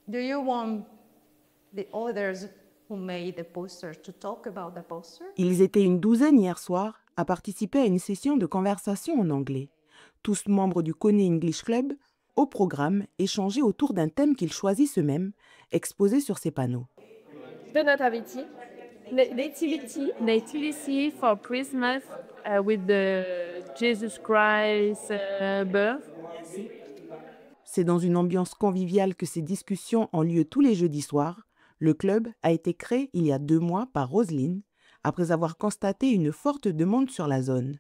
Do you want the others who made the poster to talk about the poster? Ils étaient une douzaine hier soir à participer à une session de conversation en anglais. Tous membres du Coney English Club, au programme, échanger autour d'un thème qu'ils choisissent eux-mêmes, exposé sur ces panneaux. The nativity. Nativity for Christmas with the Jesus Christ birth. C'est dans une ambiance conviviale que ces discussions ont lieu tous les jeudis soirs. Le club a été créé il y a 2 mois par Roselyne, après avoir constaté une forte demande sur la zone.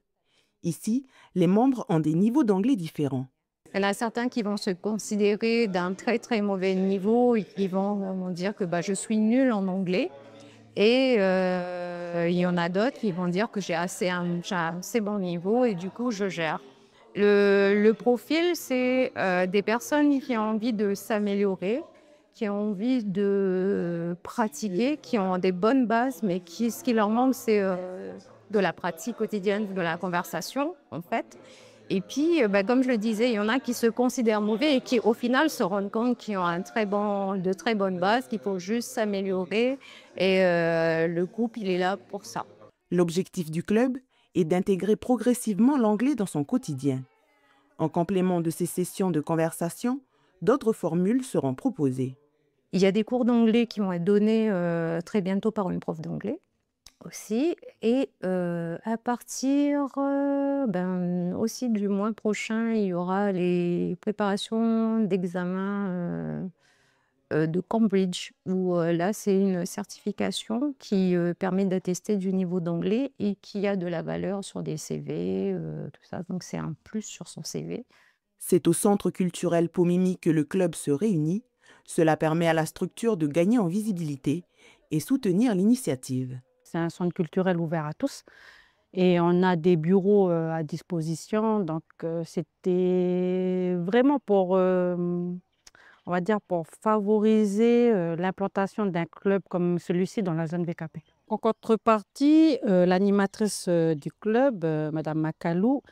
Ici, les membres ont des niveaux d'anglais différents. Il y en a certains qui vont se considérer d'un très très mauvais niveau et qui vont dire que je suis nulle en anglais. Et il y en a d'autres qui vont dire que j'ai un assez bon niveau et du coup je gère. Le profil, c'est des personnes qui ont envie de s'améliorer, qui ont envie de pratiquer, qui ont des bonnes bases, mais ce qui leur manque, c'est de la pratique quotidienne, de la conversation, en fait. Et puis, comme je le disais, il y en a qui se considèrent mauvais et qui, au final, se rendent compte qu'ils ont de très bonnes bases, qu'il faut juste s'améliorer. Et le groupe, il est là pour ça. L'objectif du club est d'intégrer progressivement l'anglais dans son quotidien. En complément de ces sessions de conversation, d'autres formules seront proposées. Il y a des cours d'anglais qui vont être donnés très bientôt par une prof d'anglais aussi. Et à partir aussi du mois prochain, il y aura les préparations d'examens de Cambridge, où là, c'est une certification qui permet d'attester du niveau d'anglais et qui a de la valeur sur des CV, tout ça. Donc, c'est un plus sur son CV. C'est au Centre culturel Pomimi que le club se réunit. Cela permet à la structure de gagner en visibilité et soutenir l'initiative. C'est un centre culturel ouvert à tous et on a des bureaux à disposition. Donc, c'était vraiment on va dire, pour favoriser l'implantation d'un club comme celui-ci dans la zone VKP. En contrepartie, l'animatrice du club, Madame Makalou,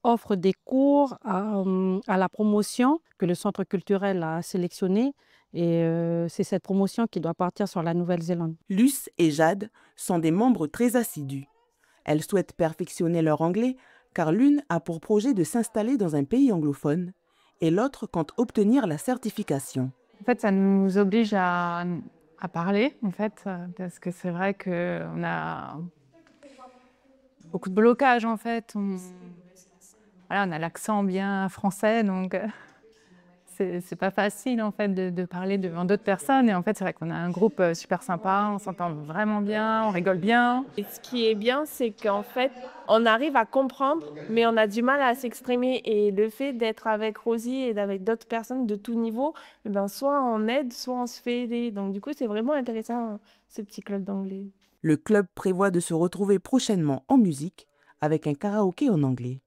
offre des cours à la promotion que le centre culturel a sélectionnée. Et c'est cette promotion qui doit partir sur la Nouvelle-Zélande. Luce et Jade sont des membres très assidus. Elles souhaitent perfectionner leur anglais car l'une a pour projet de s'installer dans un pays anglophone et l'autre compte obtenir la certification. En fait, ça nous oblige à parler, en fait, parce que c'est vrai qu'on a beaucoup de blocages, en fait. Voilà, on a l'accent bien français, donc c'est pas facile, en fait, de parler devant d'autres personnes. Et en fait, c'est vrai qu'on a un groupe super sympa, on s'entend vraiment bien, on rigole bien. Et ce qui est bien, c'est qu'en fait, on arrive à comprendre, mais on a du mal à s'exprimer. Et le fait d'être avec Rosie et avec d'autres personnes de tout niveau, soit on aide, soit on se fait aider. Donc du coup, c'est vraiment intéressant, ce petit club d'anglais. Le club prévoit de se retrouver prochainement en musique avec un karaoké en anglais.